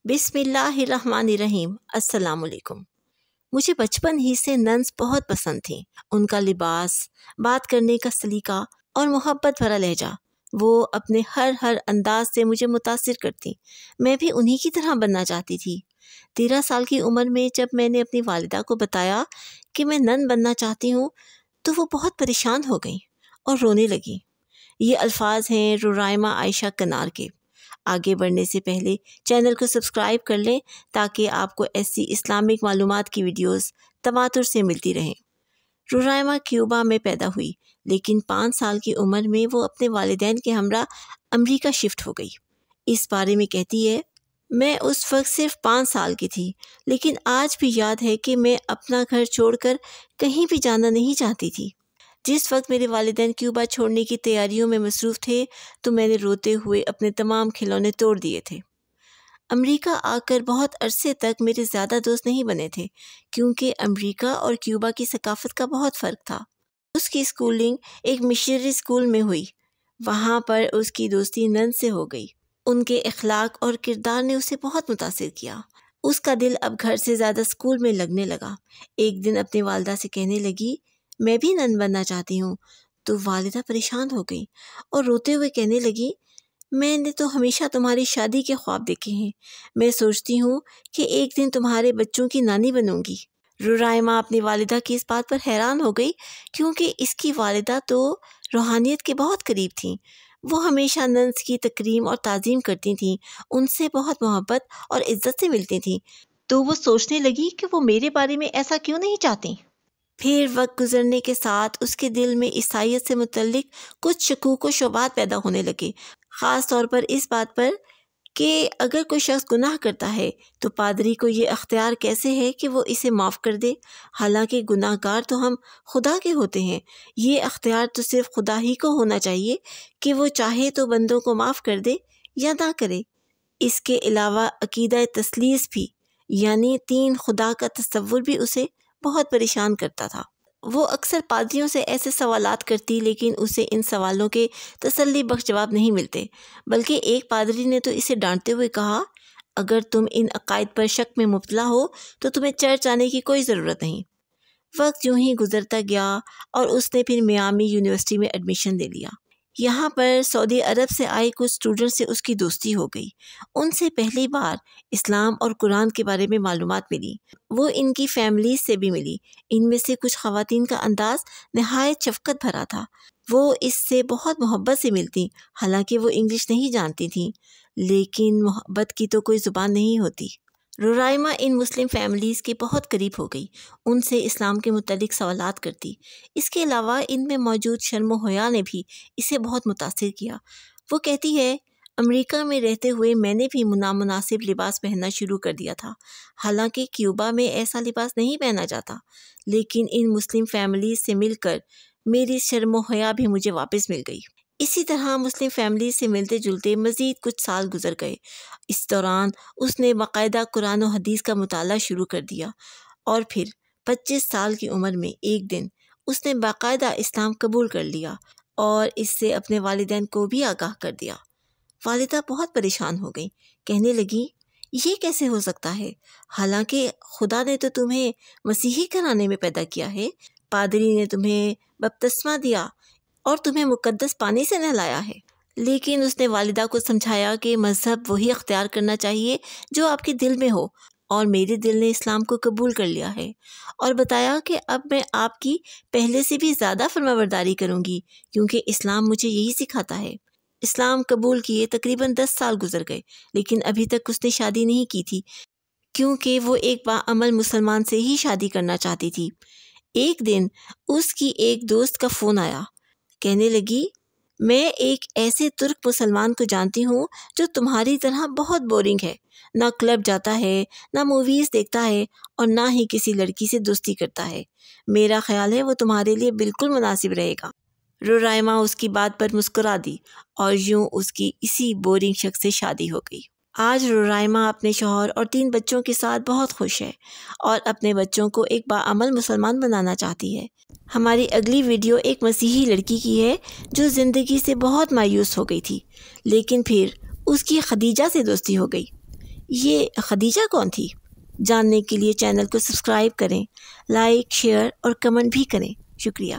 बिस्मिल्लाहिर्रहमानिर्रहीम। अस्सलाम वालेकुम। मुझे बचपन ही से नन्स बहुत पसंद थीं। उनका लिबास, बात करने का सलीका और मोहब्बत भरा लहजा, वो अपने हर अंदाज से मुझे मुतासिर करती। मैं भी उन्हीं की तरह बनना चाहती थी। 13 साल की उम्र में जब मैंने अपनी वालिदा को बताया कि मैं नन बनना चाहती हूँ तो वो बहुत परेशान हो गई और रोने लगी। ये अल्फाज हैं रुराइमा आयशा कनार के। आगे बढ़ने से पहले चैनल को सब्सक्राइब कर लें ताकि आपको ऐसी इस्लामिक मालूमात की वीडियोस तवातुर से मिलती रहें। रुराइमा क्यूबा में पैदा हुई, लेकिन 5 साल की उम्र में वो अपने वालिदैन के हमरा अमेरिका शिफ्ट हो गई। इस बारे में कहती है, मैं उस वक्त सिर्फ 5 साल की थी, लेकिन आज भी याद है कि मैं अपना घर छोड़कर कहीं भी जाना नहीं चाहती थी। जिस वक्त मेरे वालिदैन क्यूबा छोड़ने की तैयारियों में मसरूफ़ थे तो मैंने रोते हुए अपने तमाम खिलौने तोड़ दिए थे। अमेरिका आकर बहुत अरसे तक मेरे ज़्यादा दोस्त नहीं बने थे, क्योंकि अमेरिका और क्यूबा की सकाफ़त का बहुत फ़र्क था। उसकी स्कूलिंग एक मिशनरी स्कूल में हुई। वहाँ पर उसकी दोस्ती नन से हो गई। उनके अखलाक और किरदार ने उसे बहुत मुतासिर किया। उसका दिल अब घर से ज़्यादा स्कूल में लगने लगा। एक दिन अपनी वालिदा से कहने लगी, मैं भी नन बनना चाहती हूँ। तो वालिदा परेशान हो गई और रोते हुए कहने लगी, मैंने तो हमेशा तुम्हारी शादी के ख्वाब देखे हैं। मैं सोचती हूँ कि एक दिन तुम्हारे बच्चों की नानी बनूंगी। रुराइमा अपनी वालिदा की इस बात पर हैरान हो गई, क्योंकि इसकी वालिदा तो रूहानियत के बहुत करीब थीं। वो हमेशा नन्स की तकरीम और ताज़ीम करती थीं, उनसे बहुत मोहब्बत और इज़्ज़त से मिलती थीं। तो वो सोचने लगी कि वो मेरे बारे में ऐसा क्यों नहीं चाहती। फिर वक्त गुजरने के साथ उसके दिल में ईसाईयत से मुतल्लिक कुछ शकूक व शुबात पैदा होने लगे, ख़ास तौर पर इस बात पर कि अगर कोई शख्स गुनाह करता है तो पादरी को ये अख्तियार कैसे है कि वो इसे माफ़ कर दे। हालांकि गुनाहगार तो हम खुदा के होते हैं। ये अख्तियार तो सिर्फ खुदा ही को होना चाहिए कि वो चाहे तो बंदों को माफ़ कर दे या ना करे। इसके अलावा अकीदा तस्लीस भी, यानी 3 खुदा का तसव्वुर भी उसे बहुत परेशान करता था। वो अक्सर पादरियों से ऐसे सवालात करती, लेकिन उसे इन सवालों के तसल्ली बख्श जवाब नहीं मिलते। बल्कि एक पादरी ने तो इसे डांटते हुए कहा, अगर तुम इन अकायद पर शक में मुब्तला हो तो तुम्हें चर्च आने की कोई ज़रूरत नहीं। वक्त यूं ही गुजरता गया और उसने फिर मियामी यूनिवर्सिटी में एडमिशन ले लिया। यहाँ पर सऊदी अरब से आए कुछ स्टूडेंट से उसकी दोस्ती हो गई। उनसे पहली बार इस्लाम और कुरान के बारे में मालूमात मिली। वो इनकी फैमिली से भी मिली। इनमें से कुछ ख़वातीन का अंदाज़ नहायत शफ़क़त भरा था। वो इससे बहुत मोहब्बत से मिलती, हालांकि वो इंग्लिश नहीं जानती थीं, लेकिन मोहब्बत की तो कोई ज़ुबान नहीं होती। रुराइमा इन मुस्लिम फैमिलीज़ के बहुत करीब हो गई। उनसे इस्लाम के मुतल्लिक सवालात करती। इसके अलावा इनमें मौजूद शर्म व हया ने भी इसे बहुत मुतासिर किया। वो कहती है, अमेरिका में रहते हुए मैंने भी नामुनासिब लिबास पहनना शुरू कर दिया था। हालांकि क्यूबा में ऐसा लिबास नहीं पहना जाता, लेकिन इन मुस्लिम फैमिलीज़ से मिलकर मेरी शर्म व हया भी मुझे वापस मिल गई। इसी तरह मुस्लिम फैमिली से मिलते जुलते मज़ीद कुछ साल गुजर गए। इस दौरान उसने बाकायदा कुरान और हदीस का मुताला शुरू कर दिया और फिर 25 साल की उम्र में एक दिन उसने बाकायदा इस्लाम कबूल कर लिया और इससे अपने वालिदैन को भी आगाह कर दिया। वालिदा बहुत परेशान हो गई, कहने लगी, ये कैसे हो सकता है? हालांकि खुदा ने तो तुम्हें मसीही घराने में पैदा किया है। पादरी ने तुम्हें बपतिस्मा दिया और तुम्हें मुकद्दस पानी से नहलाया है। लेकिन उसने वालिदा को समझाया कि मज़हब वही अख्तियार करना चाहिए जो आपके दिल में हो, और मेरे दिल ने इस्लाम को कबूल कर लिया है। और बताया कि अब मैं आपकी पहले से भी ज़्यादा फरमाबरदारी करूँगी, क्योंकि इस्लाम मुझे यही सिखाता है। इस्लाम कबूल किए तकरीबन 10 साल गुजर गए, लेकिन अभी तक उसने शादी नहीं की थी, क्योंकि वो एक बाअमल मुसलमान से ही शादी करना चाहती थी। एक दिन उसकी एक दोस्त का फ़ोन आया। कहने लगी, मैं एक ऐसे तुर्क मुसलमान को जानती हूँ जो तुम्हारी तरह बहुत बोरिंग है। ना क्लब जाता है, ना मूवीज़ देखता है और ना ही किसी लड़की से दोस्ती करता है। मेरा ख्याल है वो तुम्हारे लिए बिल्कुल मुनासिब रहेगा। रुराइमा उसकी बात पर मुस्कुरा दी और यूँ उसकी इसी बोरिंग शख्स से शादी हो गई। आज रुराइमा अपने शौहर और 3 बच्चों के साथ बहुत खुश है और अपने बच्चों को एक बाअमल मुसलमान बनाना चाहती है। हमारी अगली वीडियो एक मसीही लड़की की है जो ज़िंदगी से बहुत मायूस हो गई थी, लेकिन फिर उसकी खदीजा से दोस्ती हो गई। یہ خدیجہ کون تھی؟ جاننے کے لیے چینل کو سبسکرائب کریں، لائک، شیئر اور کمنٹ بھی کریں۔ شکریہ۔